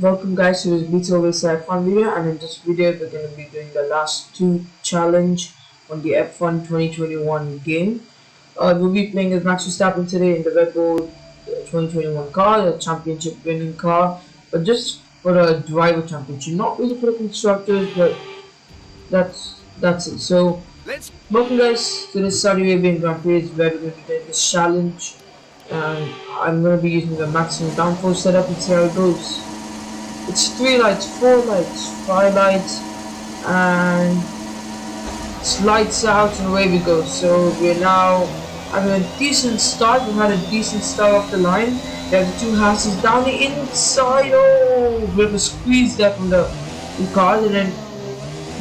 Welcome guys to this Beats Over Fun video, and in this video we're going to be doing the last two challenge on the F1 2021 game. We'll be playing as Max Verstappen today in the Red Bull 2021 car, the championship winning car, but just for a driver championship, not really for the constructors, but that's it. So welcome guys to this Saudi Arabian Grand Prix where we're going to be doing this challenge, and I'm going to be using the maximum downforce setup and see how it goes. It's 3 lights, 4 lights, 5 lights, and it's lights out and away we go. So we're now having a decent start. We've had a decent start off the line. We have the two houses down the inside. Oh, we have a squeeze there from the cars, and then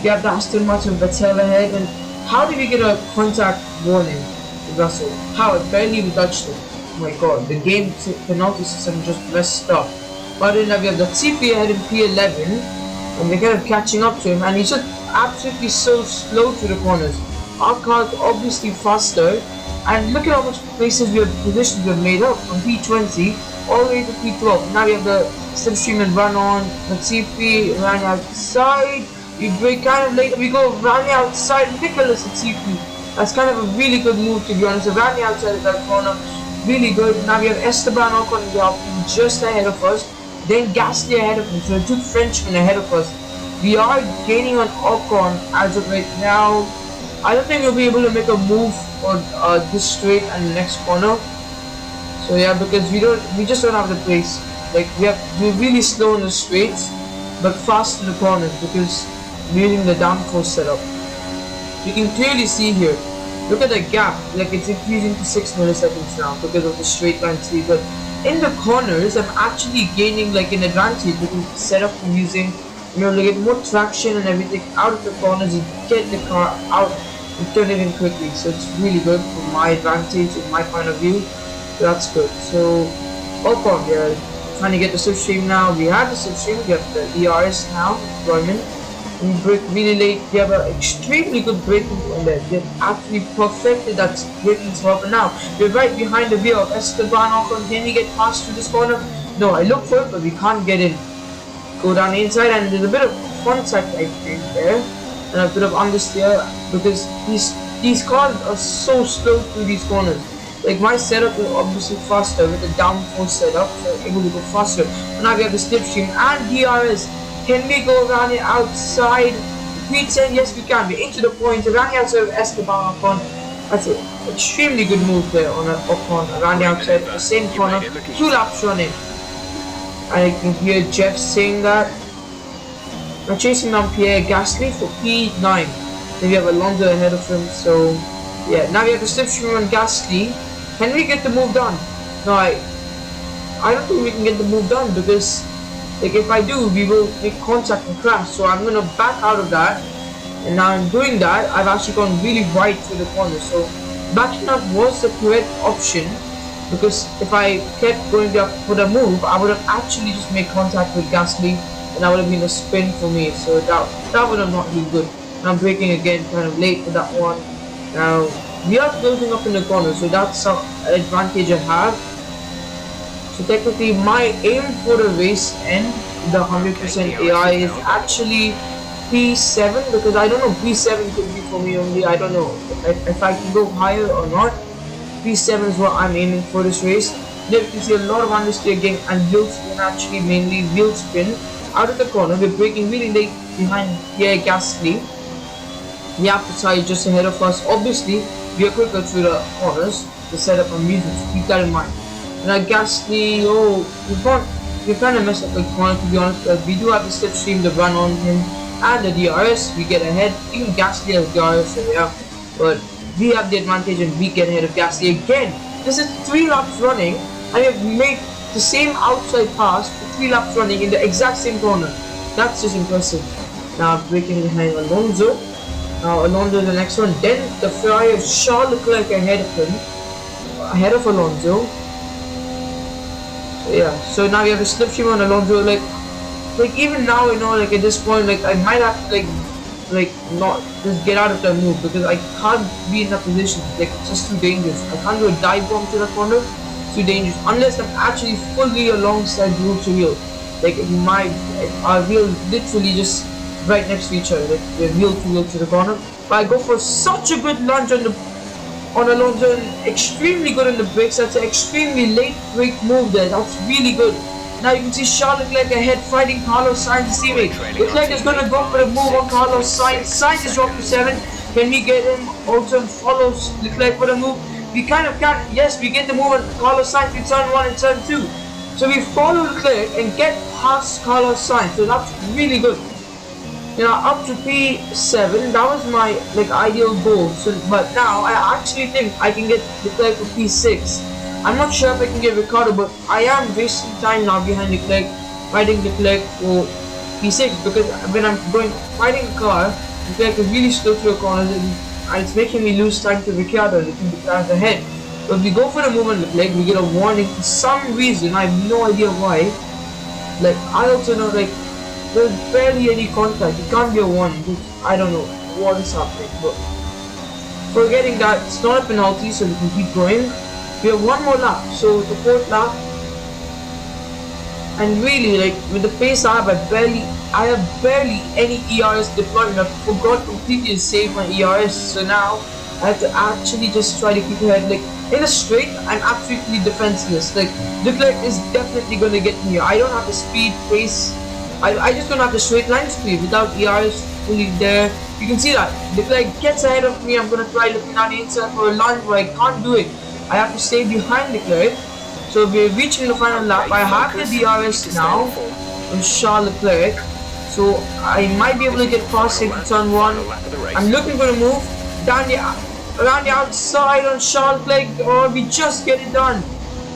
we have the Aston Martin Vettel ahead. And how did we get a contact warning with Russell? How? It barely even touched him. Oh my god, the game penalty system just messed up. But then we have the Latifi ahead in P11, and we're kind of catching up to him, and he's just absolutely so slow to the corners. Our car's obviously faster, and look at how much places we have positions we have made up from P20 all the way to P12. Now we have the slipstream and run on. Latifi ran outside. We break kind of late. We go running outside. Ridiculous Latifi. That's kind of a really good move, to be honest. Running outside of that corner, really good. Now we have Esteban Ocon in the Alpine just ahead of us. Then Gasly ahead of him, so two Frenchmen ahead of us. We are gaining on Ocon as of right now. I don't think we'll be able to make a move on this straight and the next corner. So yeah, because we just don't have the pace. Like we're really slow in the straights, but fast in the corners because we're using the downforce setup. You can clearly see here. Look at the gap. Like it's increasing to 6 milliseconds now because of the straight line speed. But in the corners, I'm actually gaining like an advantage because the setup I'm using, to get more traction and everything out of the corners and get the car out and turn it in quickly. So it's really good for my advantage in my point of view. So that's good. So Ocon, we're trying to get the slipstream now. We have the slipstream, we have the ERS now deployment. We brake really late. We have an extremely good braking on there. We have actually perfected that braking spot. But now we're right behind the wheel of Esteban Ocon. Can we get past through this corner? No, I look for it, but we can't get in. Go down the inside, and there's a bit of contact I think there, and a bit of understeer because these cars are so slow through these corners. Like my setup is obviously faster with the downforce setup, so I'm able to go faster. But now we have the slipstream and DRS. Can we go around it outside? P10, yes we can. We're into the point. Around the outside of Esteban Ocon. That's an extremely good move there on Ocon. Around the outside, the same corner. 2 laps running. I can hear Jeff saying that. We're chasing down Pierre Gasly for P9. Then we have Alonso ahead of him. So yeah, now we have the slipstream on Gasly. Can we get the move done? No, I don't think we can get the move done because like if I do, we will make contact and crash. So I'm gonna back out of that, and now I'm doing that. I've actually gone really wide through the corner. So backing up was the correct option because if I kept going up for the move, I would have actually just made contact with Gasly, and that would have been a spin for me. So that would have not been good. And I'm braking again, kind of late for that one. Now we are closing up in the corner, so that's an advantage I have. So technically my aim for the race end, the 100% AI is actually P7 because I don't know, P7 could be for me only, I don't know if I can go higher or not. P7 is what I'm aiming for this race. There you can see a lot of understeer again and wheel spin, actually mainly wheel spin out of the corner. We're braking really late behind Pierre Gasly. The outside just ahead of us. Obviously we are quicker through the corners. The setup I'm using, so keep that in mind. And Gasly, we kind of messed up the corner to be honest, because we do have the slipstream to run on him and the DRS. We get ahead, even Gasly has DRS, so yeah, but we have the advantage and we get ahead of Gasly again. This is 3 laps running, and we have made the same outside pass for 3 laps running in the exact same corner. That's just impressive. Now braking behind Alonso. Now Alonso is the next one. Then the Ferrari of Charles Leclerc ahead of him, ahead of Alonso. Yeah, so now we have a slipstream on Alonso. Like even now, like at this point, like I might have to like not just get out of that move because I can't be in that position. Like it's just too dangerous. I can't do a dive bomb to the corner. Too dangerous unless I'm actually fully alongside wheel to wheel. like our wheel literally just right next to each other, like we're wheel to the corner. But I go for such a good lunge on Alonso, extremely good on the brakes. That's an extremely late brake move there. That's really good. Now you can see Charles Leclerc ahead fighting Carlos Sainz's teammate. Leclerc is going to go for the move on Carlos Sainz. Sainz is dropped to 7. Can we get him? Also follows Leclerc for the move. We kind of can't. Yes, we get the move on Carlos Sainz in turn 1 and turn 2. So we follow Leclerc and get past Carlos Sainz. So that's really good. You know, up to P7, that was my ideal goal. So, but now I actually think I can get Leclerc for P6. I'm not sure if I can get Ricciardo, but I am wasting time now behind Leclerc, fighting Leclerc for P6, because when I'm fighting a car, Leclerc is really slow through the corners and it's making me lose time to Ricciardo, looking the cars ahead. But if we go for the movement Leclerc, we get a warning for some reason. I have no idea why. Like, I also know, like, there's barely any contact. It can't be a warning. I don't know what is happening. But forgetting that, it's not a penalty, so we can keep going. We have one more lap, so the 4th lap. And really, like, with the pace I have, I have barely any ERS deployment. I forgot completely to save my ERS, so now I have to actually just try to keep ahead. Like, in a straight, I'm absolutely defenseless. Like, Leclerc is definitely going to get me here. I don't have the speed, pace. I just don't have the straight line speed without ERS fully there. You can see that Leclerc gets ahead of me. I'm going to try looking on the inside for a lunge, but I can't do it. I have to stay behind Leclerc. So we're reaching the final lap. I have the DRS now from Charles Leclerc. So I might be able to get past him to turn 1. I'm looking for a move around the outside on Charles Leclerc, or we just get it done.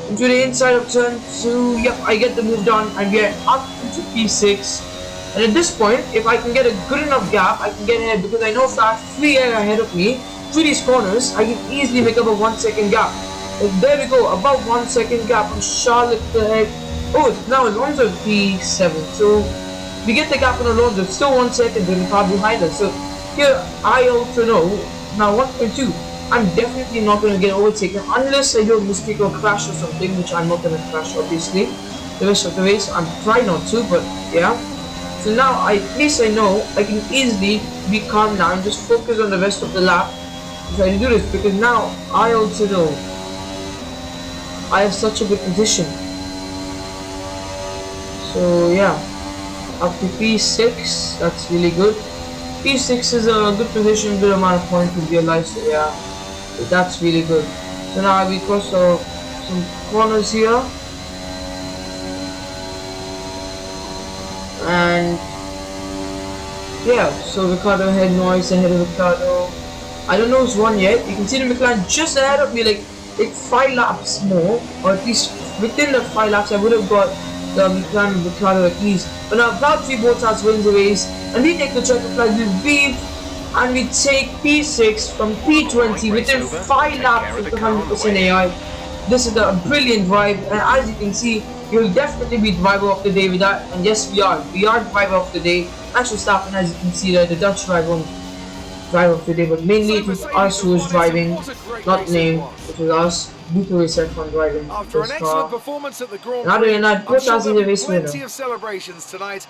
Into the inside of turn 2. Yep, I get the move done and we are up to P6. And at this point, if I can get a good enough gap, I can get ahead, because I know if I have 3 air ahead of me through these corners, I can easily make up a 1 second gap. And there we go, about 1 second gap from Charles Leclerc. Oh, now Alonso P7. So we get the gap on Alonso. It's still 1 second and far behind us. So here I also know now 1.2. I'm definitely not going to get overtaken unless I do a mistake or crash or something, which I'm not going to crash obviously. The rest of the race, I'm trying not to, but yeah. So now at least I know I can easily be calm now and just focus on the rest of the lap. Try to do this, because now I also know I have such a good position. So yeah, up to P6, that's really good. P6 is a good position, good amount of points to realize. So yeah, that's really good. So now we cross some corners here, and yeah, so Ricciardo ahead, Norris ahead of Ricciardo. I don't know who's won yet. You can see the McLaren just ahead of me, like 5 laps more, or at least within the 5 laps I would have got the McLaren and Ricciardo at least. But now Valtteri Bottas wins the race, and we take the checker flag with Vive, and we take P6 from P20 within 5 laps with the 100% AI. This is a brilliant drive, and as you can see, you'll definitely be driver of the day with that. And yes, we are driver of the day. Max Verstappen, as you can see there, the Dutch driver of the day, but mainly it was us who was driving, not named, it was us. Vito is set from driving After this an car. excellent performance at the Grand And other than that, Prix, I'm sure Bottas is the there'll be race winner. plenty of celebrations tonight.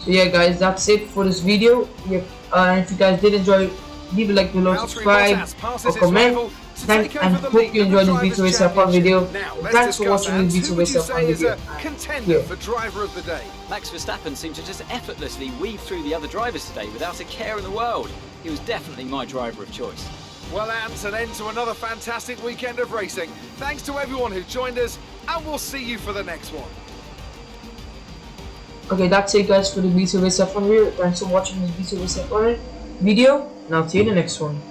So yeah guys, that's it for this video. If you guys did enjoy, leave a like below, subscribe or comment. Thank and hope you enjoyed this Vito Race F1 video. Thanks for watching this Vito Race F1 video. Contender for driver of the day. Max Verstappen seemed to just effortlessly weave through the other drivers today without a care in the world. He was definitely my driver of choice. Well, and an end to another fantastic weekend of racing. Thanks to everyone who joined us, and we'll see you for the next one. Okay, that's it guys for the Vito Race F1 video. Thanks for watching this Vito Race F1 video, and I'll see you in the next one.